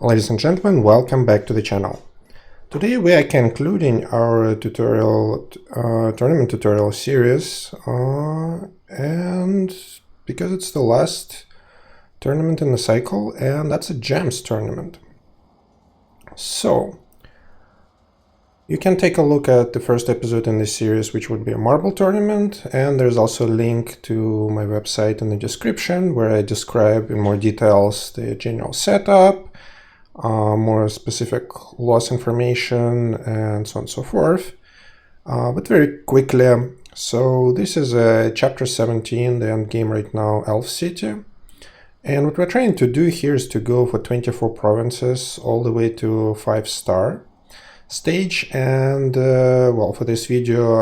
Ladies and gentlemen, welcome back to the channel. Today we are concluding our tournament tutorial series, and because it's the last tournament in the cycle, and that's a gems tournament. So you can take a look at the first episode in this series, which would be a marble tournament, and there's also a link to my website in the description where I describe in more details the general setup, more specific loss information, and so on and so forth. But very quickly, so this is a chapter 17, the end game right now, Elf City. And what we're trying to do here is to go for 24 provinces all the way to 5-star stage. And well, for this video,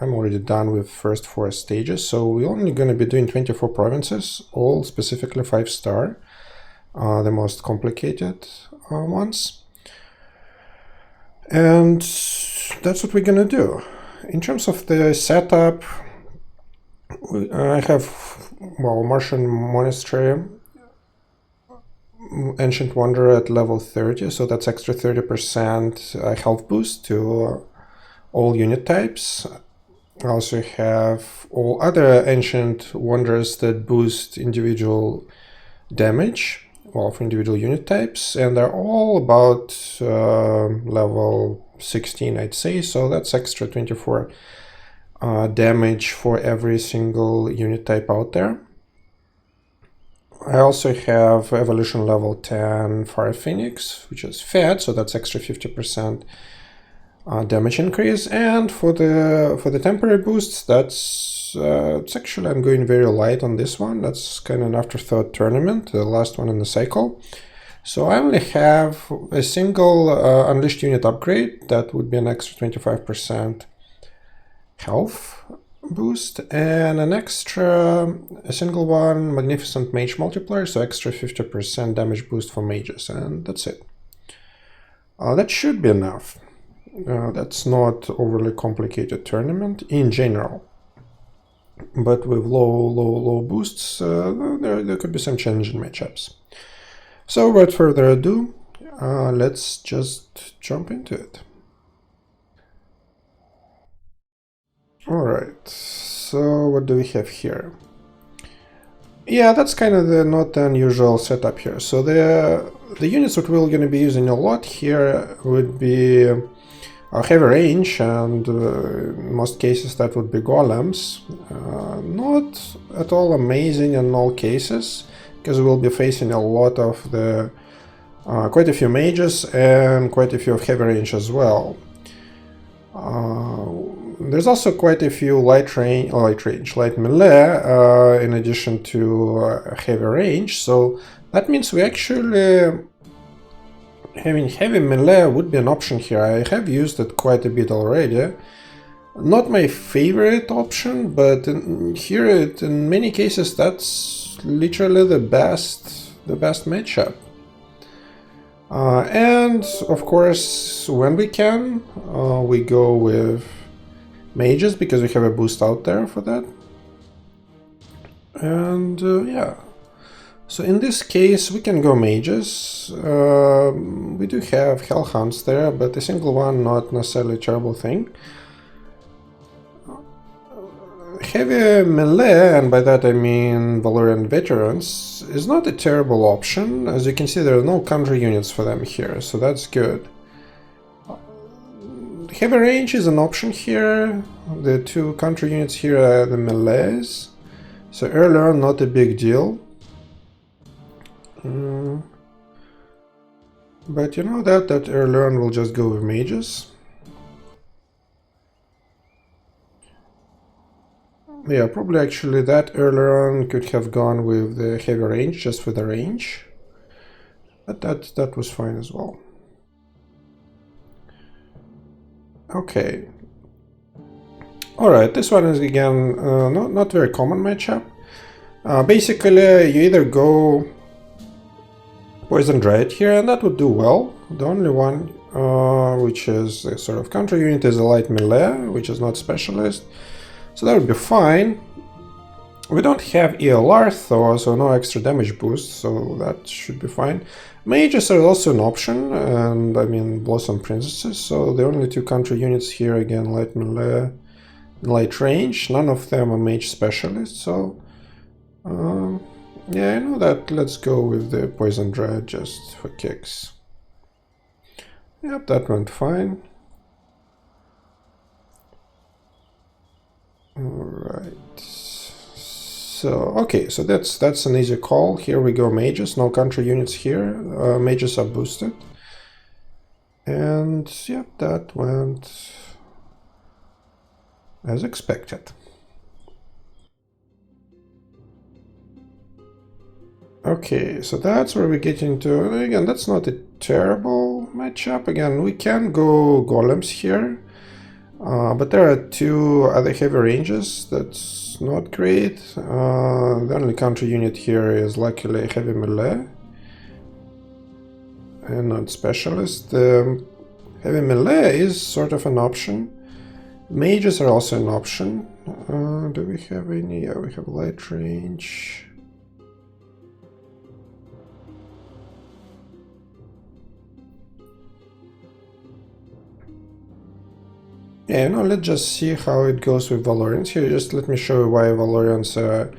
I'm already done with first 4 stages. So we're only going to be doing 24 provinces, all specifically 5-star. The most complicated ones, and that's what we're gonna do. In terms of the setup, I have, well, Martian Monastery, Ancient Wanderer at level 30, so that's extra 30% health boost to all unit types. I also have all other Ancient Wanderers that boost individual damage, well, for individual unit types, and they're all about level 16, I'd say, so that's extra 24 damage for every single unit type out there. I also have evolution level 10 Fire Phoenix, which is fed, so that's extra 50% damage increase. And for the temporary boosts, that's it's actually, I'm going very light on this one. That's kind of an afterthought tournament, the last one in the cycle. So I only have a single unleashed unit upgrade. That would be an extra 25% health boost, and a single one magnificent mage multiplier, so extra 50% damage boost for mages, and that's it. That should be enough. That's not overly complicated tournament in general. But with low boosts, there could be some challenging matchups. So without further ado, let's just jump into it. Alright, so what do we have here? Yeah, that's kind of the not unusual setup here. So the units that we're going to be using a lot here would be heavy range, and in most cases that would be golems. Not at all amazing in all cases, because we'll be facing a lot of the quite a few mages and quite a few of heavy range as well. There's also quite a few light melee in addition to heavy range, so that means we actually having heavy melee would be an option here. I have used it quite a bit already. Not my favorite option, but here in many cases that's literally the best matchup. And of course, when we can, we go with mages because we have a boost out there for that. And yeah. So in this case, we can go mages. We do have hellhounds there, but a single one, not necessarily a terrible thing. Heavy melee, and by that I mean Valorian veterans, is not a terrible option. As you can see, there are no country units for them here, so that's good. Heavy range is an option here. The 2 country units here are the melees, so earlier not a big deal. But you know that earlier on will just go with mages. Yeah, probably actually that earlier on could have gone with the heavy range, just for the range. But that was fine as well. Okay. Alright, this one is again not very common matchup. Basically, you either go Poison Dryad here, and that would do well. The only one which is a sort of counter unit is a light melee, which is not specialist. So that would be fine. We don't have ELR though, so no extra damage boost, so that should be fine. Mages are also an option, and I mean Blossom Princesses, so the only two counter units here, again, light melee, light range. None of them are mage specialists, so yeah, I know that. Let's go with the Poison Dread just for kicks. Yep, that went fine. Alright. So, okay, so that's an easy call. Here we go, mages. No counter units here. Mages are boosted. And, yep, that went as expected. Okay, so that's where we get into, again, that's not a terrible matchup. Again, we can go golems here, but there are two other heavy ranges that's not great. The only counter unit here is luckily heavy melee and not specialist. The heavy melee is sort of an option. Mages are also an option. Do we have any? Yeah, we have light range. Yeah, no, let's just see how it goes with Valorians here. Just let me show you why Valorians are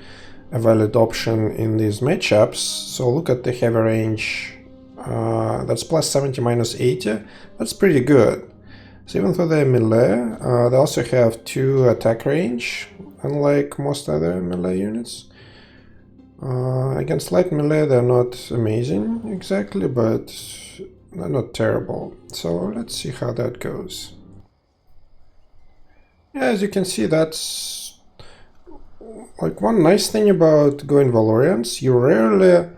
a valid option in these matchups. So look at the heavy range. That's plus 70, minus 80. That's pretty good. So even though they're melee, they also have 2 attack range, unlike most other melee units. Against light melee, they're not amazing exactly, but they're not terrible. So let's see how that goes. Yeah, as you can see, that's like one nice thing about going Valorians. You rarely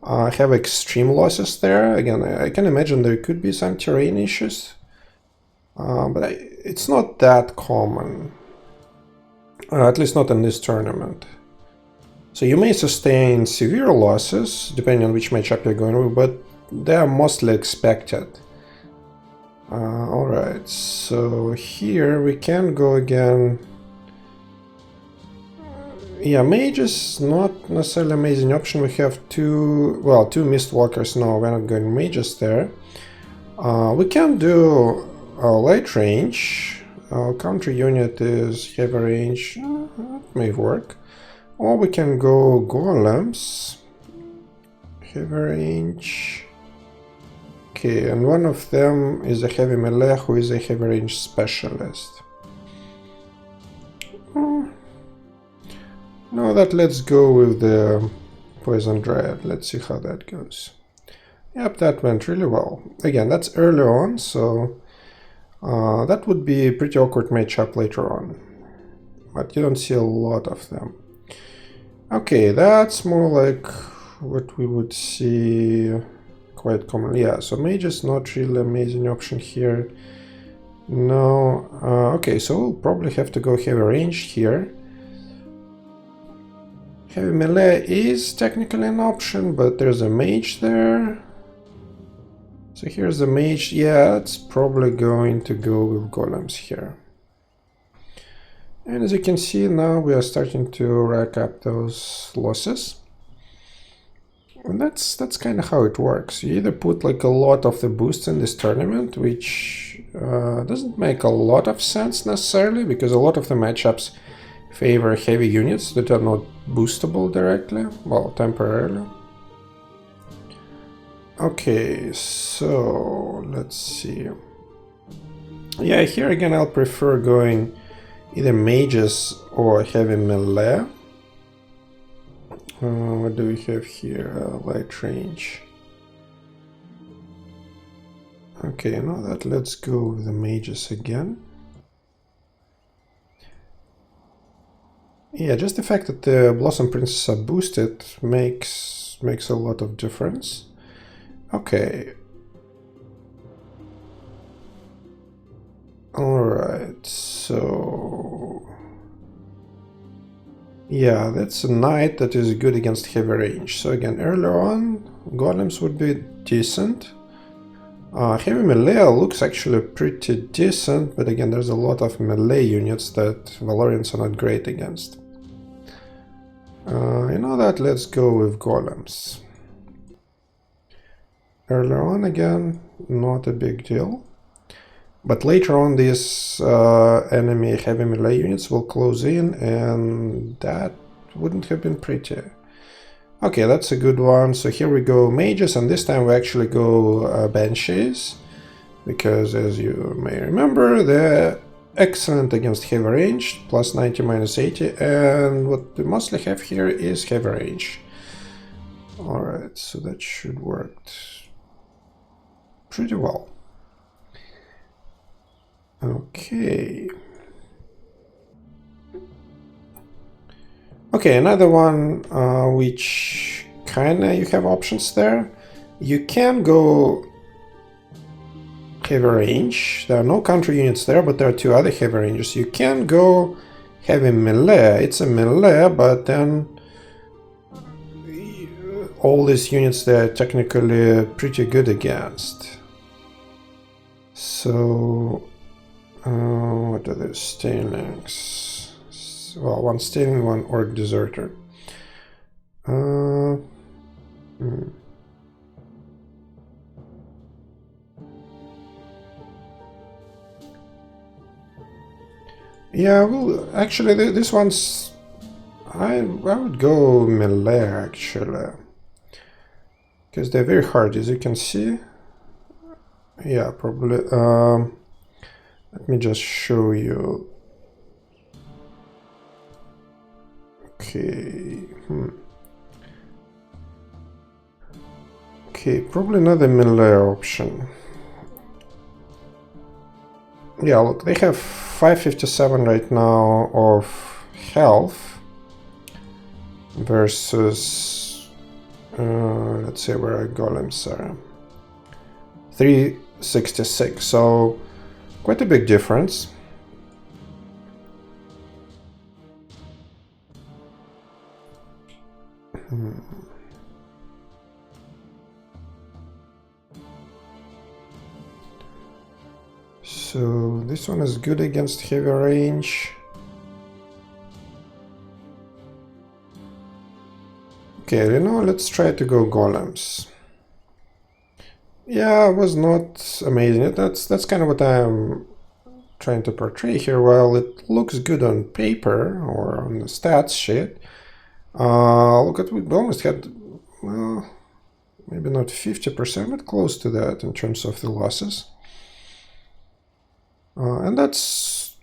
have extreme losses there. Again, I can imagine there could be some terrain issues, but it's not that common, at least not in this tournament. So you may sustain severe losses, depending on which matchup you're going with, but they are mostly expected. Alright, so here we can go again. Yeah, mage is not necessarily an amazing option. We have two Mistwalkers now. We're not going mages there. We can do light range. Our counter unit is heavy range. That may work. Or we can go golems. Heavy range. Okay, and one of them is a heavy melee who is a heavy range specialist. No, let's go with the Poison Dread. Let's see how that goes. Yep, that went really well. Again, that's early on, so that would be a pretty awkward matchup later on. But you don't see a lot of them. Okay, that's more like what we would see quite commonly. Yeah, so mage is not really an amazing option here. No. Okay, so we'll probably have to go heavy range here. Heavy melee is technically an option, but there's a mage there. So here's the mage. Yeah, it's probably going to go with golems here. And as you can see, now we are starting to rack up those losses. And that's kind of how it works. You either put like a lot of the boosts in this tournament, which doesn't make a lot of sense necessarily, because a lot of the matchups favor heavy units that are not boostable directly, well, temporarily. Okay, so let's see. Yeah, here again I'll prefer going either mages or heavy melee. What do we have here? Light range. Okay, now that let's go with the mages again. Yeah, just the fact that the Blossom Princesses are boosted makes a lot of difference. Okay. Alright, so... yeah, that's a knight that is good against heavy range. So again, earlier on, golems would be decent. Heavy melee looks actually pretty decent, but again, there's a lot of melee units that Valorians are not great against. You know that, let's go with golems. Earlier on, again, not a big deal. But later on, these enemy heavy melee units will close in, and that wouldn't have been pretty. Okay, that's a good one. So here we go mages, and this time we actually go banshees, because as you may remember, they're excellent against heavy range, plus 90, minus 80, and what we mostly have here is heavy range. Alright, so that should work pretty well. Okay. Okay, another one which kinda you have options there. You can go heavy range. There are no counter units there, but there are two other heavy ranges. You can go heavy melee. It's a melee, but then all these units they're technically pretty good against. So what are the Stalings? Well, one Staling, one Orc Deserter. Yeah, well, actually, this one's... I would go melee, actually. Because they're very hard, as you can see. Yeah, probably. Let me just show you. Okay. Okay, probably not the melee option. Yeah, look, they have 557 right now of health versus, let's say where our golems are, 366, so quite a big difference. So this one is good against heavy range. Okay, you know, let's try to go golems. Yeah, it was not amazing. That's kind of what I'm trying to portray here. While it looks good on paper or on the stats sheet, look at, we almost had, well, maybe not 50%, but close to that in terms of the losses. And that's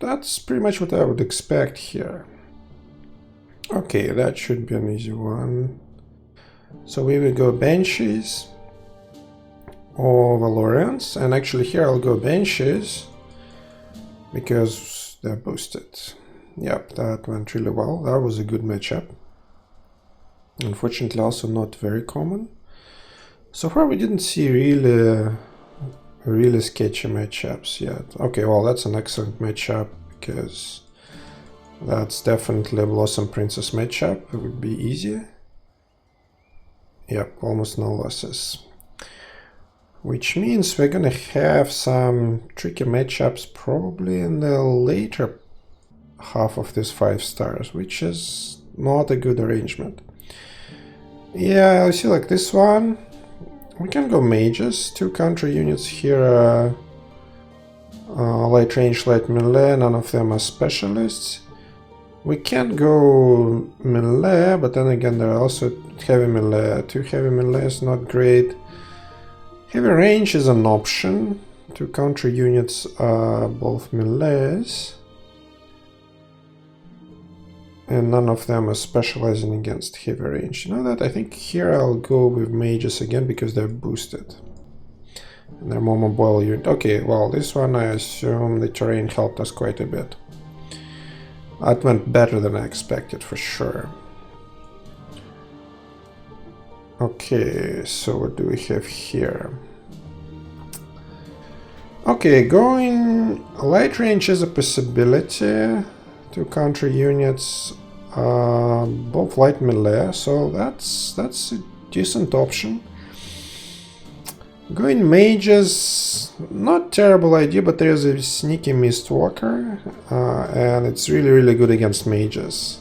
pretty much what I would expect here. Okay, that should be an easy one. So we will go Banshees or Valorians, and actually here I'll go Banshees because they're boosted. Yep, that went really well. That was a good matchup. Unfortunately, also not very common. So far we didn't see really sketchy matchups yet. Okay, well, that's an excellent matchup because that's definitely a Blossom Princess matchup. It would be easy. Yep, almost no losses. Which means we're gonna have some tricky matchups probably in the later half of this 5 stars, which is not a good arrangement. Yeah, I see, like this one. We can go mages, 2 counter units here, light range, light melee, none of them are specialists. We can go melee, but then again there are also heavy melee. 2 heavy melee is not great. Heavy range is an option. 2 counter units are both melees. And none of them are specializing against heavy range. You know that? I think here I'll go with mages again because they're boosted. And they're more mobile unit. Okay, well, this one I assume the terrain helped us quite a bit. That went better than I expected for sure. Okay, so what do we have here? Okay, going light range is a possibility. 2 counter units, both light melee, so that's a decent option. Going mages, not terrible idea, but there's a sneaky Mistwalker, and it's really good against mages.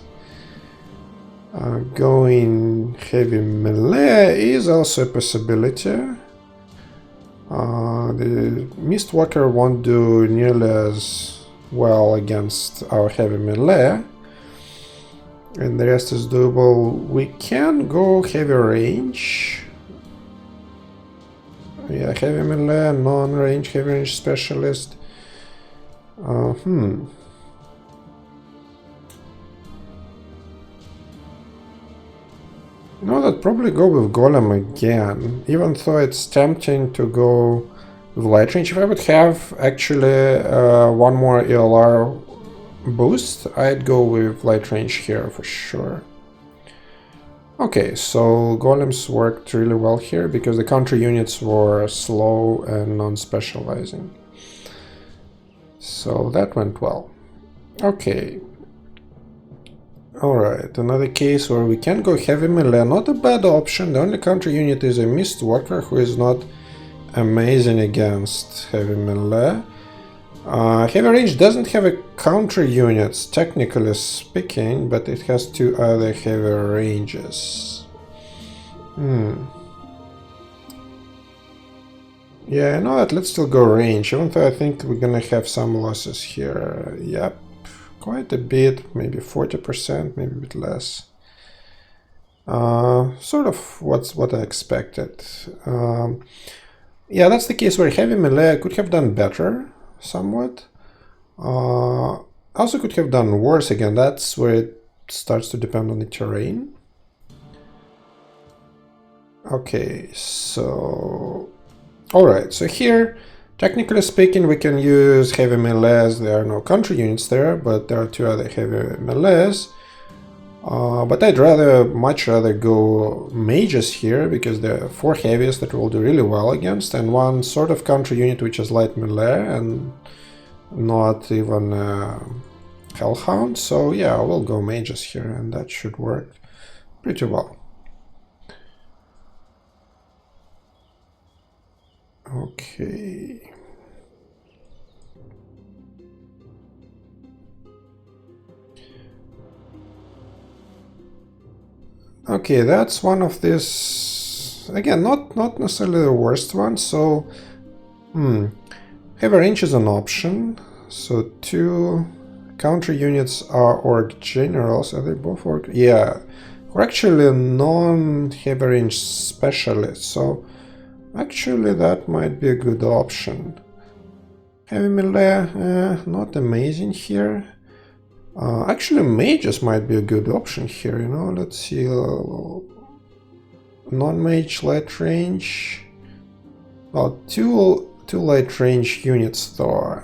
Going heavy melee is also a possibility. The Mistwalker won't do nearly as well against our heavy melee, and the rest is doable. We can go heavy range. Yeah, heavy melee, non-range, heavy range specialist. No, I'd probably go with Golem again, even though it's tempting to go with light range. If I would have actually one more ELR boost, I'd go with light range here for sure. Okay, so Golems worked really well here because the counter units were slow and non-specializing. So that went well. Okay. Alright, another case where we can go heavy melee, not a bad option. The only counter unit is a Mistwalker, who is not amazing against heavy melee. Heavy range doesn't have a counter units, technically speaking, but it has two other heavy ranges. Yeah, I know that. Let's still go range, even though I think we're gonna have some losses here. Yep. Quite a bit, maybe 40%, maybe a bit less. Sort of what I expected. Yeah, that's the case where heavy melee could have done better, somewhat. Also could have done worse again. That's where it starts to depend on the terrain. Okay, so... Alright, so here... Technically speaking, we can use heavy melees. There are no counter units there, but there are two other heavy melees. But I'd much rather go mages here, because there are four heavies that will do really well against, and one sort of counter unit which is light melee, and not even hellhound. So yeah, we'll go mages here, and that should work pretty well. Okay. Okay, that's one of this. Again, not necessarily the worst one. So, heavy range is an option. So two counter units are orc generals. Are they both orc? Yeah, we're actually non-heavy range specialists. So. Actually, that might be a good option. Heavy melee, not amazing here. Actually, mages might be a good option here, you know. Let's see. Non-mage light range. Well, two light range units though.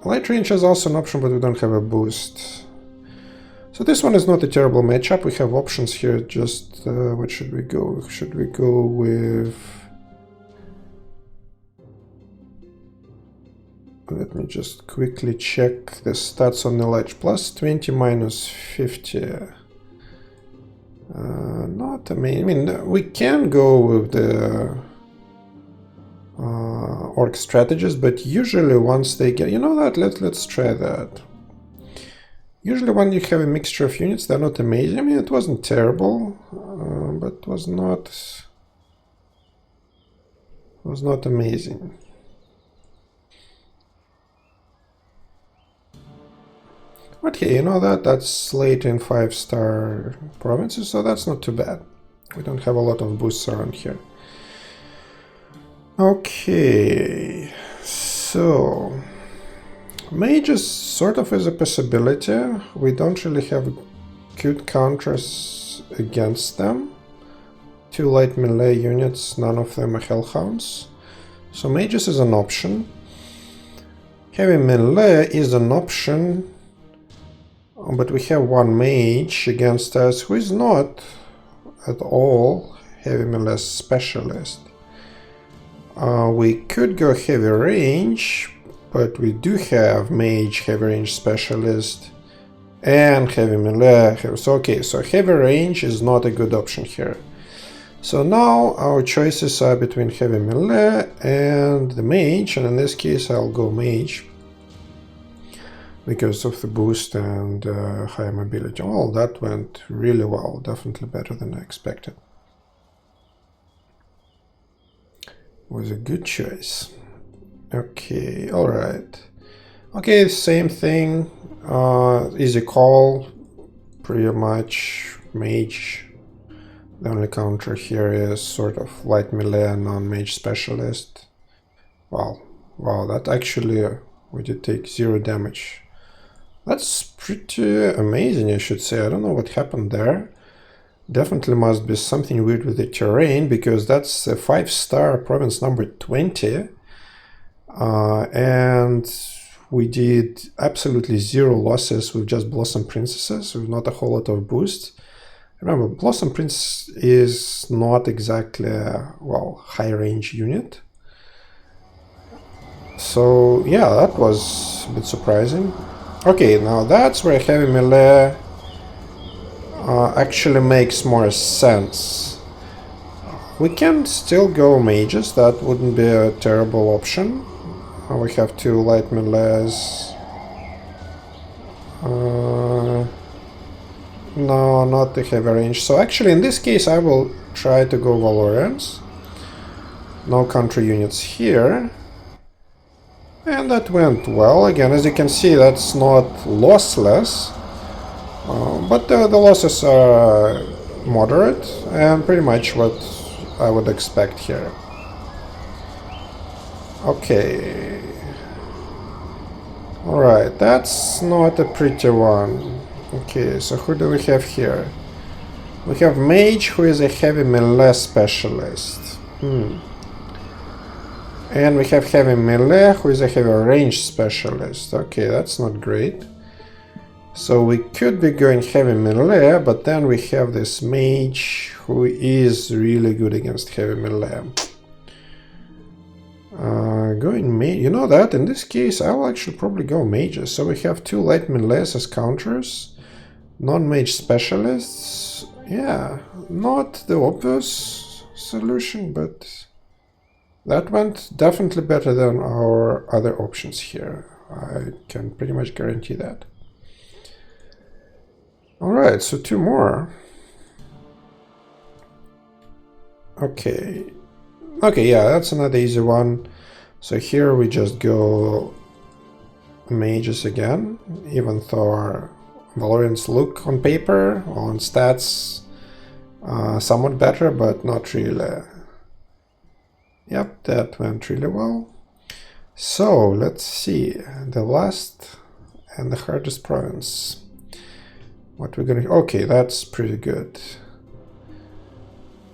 Light range is also an option, but we don't have a boost. So this one is not a terrible matchup. We have options here. Just what should we go? Should we go with? Let me just quickly check the stats on the ledge. Plus 20, minus 50. Not amazing. I mean, we can go with the orc strategies, but usually once they get, you know that, let's try that. Usually when you have a mixture of units, they're not amazing. I mean, it wasn't terrible, but was not amazing. But hey, you know that's late in 5-star provinces, so that's not too bad. We don't have a lot of boosts around here. Okay, so... Mages sort of is a possibility. We don't really have good counters against them. Two light melee units, none of them are hellhounds. So mages is an option. Heavy melee is an option, but we have one mage against us who is not at all heavy melee specialist. We could go heavy range, but we do have mage, heavy range specialist, and heavy melee. So okay, so heavy range is not a good option here. So now our choices are between heavy melee and the mage, and in this case I'll go mage. because of the boost and higher mobility. Well, that went really well, definitely better than I expected. Was a good choice. Okay, all right. Okay, same thing. Easy call, pretty much mage. The only counter here is sort of light melee, non-mage specialist. Wow, that actually we did take 0 damage. That's pretty amazing, I should say. I don't know what happened there. Definitely must be something weird with the terrain, because that's a 5-star province number 20. And we did absolutely 0 losses with just Blossom Princesses, with not a whole lot of boost. Remember, Blossom Prince is not exactly a, well, high range unit. So yeah, that was a bit surprising. Okay, now that's where heavy melee actually makes more sense. We can still go mages, that wouldn't be a terrible option. We have 2 light melees. No, not the heavy range. So actually in this case I will try to go Valorians. No country units here. And that went well. Again, as you can see, that's not lossless. But the losses are moderate and pretty much what I would expect here. Okay. Alright, that's not a pretty one. Okay, so who do we have here? We have Mage, who is a heavy melee specialist. And we have heavy melee, who is a heavy range specialist. Okay, that's not great. So we could be going heavy melee, but then we have this Mage, who is really good against heavy melee. Going mage, you know that, in this case I'll actually probably go mages. So we have 2 light melees as counters, non-mage specialists. Yeah, not the obvious solution, but that went definitely better than our other options here. I can pretty much guarantee that. Alright, so 2 more. Okay, yeah, that's another easy one. So here we just go mages again, even though our Valorians look on paper, on stats, somewhat better, but not really. Yep, that went really well. So let's see, the last and the hardest province. What we're gonna... Okay, that's pretty good.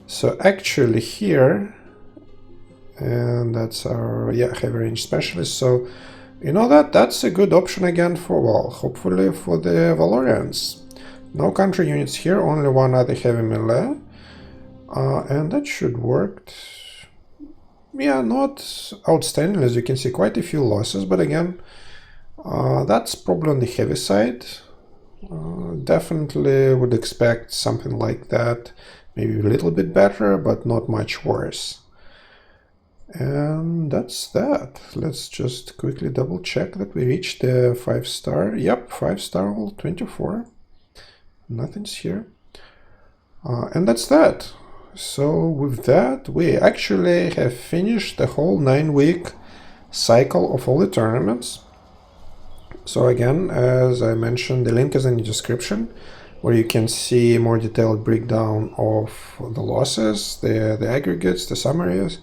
So actually here, and that's our, yeah, heavy range specialist. So you know that's a good option again for, well, hopefully for the Valorians. No country units here, only 1 other heavy melee, and that should work. Yeah, not outstanding, as you can see, quite a few losses, but again, that's probably on the heavy side. Definitely would expect something like that, maybe a little bit better, but not much worse. And that's that. Let's just quickly double check that we reached the 5-star. Yep, 5-star all 24. Nothing's here. And that's that. So with that, we actually have finished the whole 9-week cycle of all the tournaments. So again, as I mentioned, the link is in the description, where you can see more detailed breakdown of the losses, the aggregates, the summaries.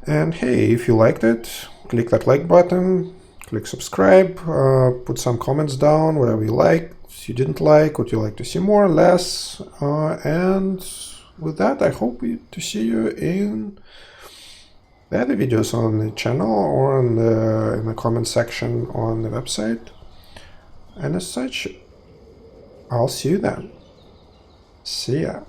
And hey, if you liked it, click that like button, click subscribe, put some comments down, whatever you liked, you didn't like, what you like to see more, less, and with that, I hope to see you in the other videos on the channel or in the comment section on the website. And as such, I'll see you then. See ya.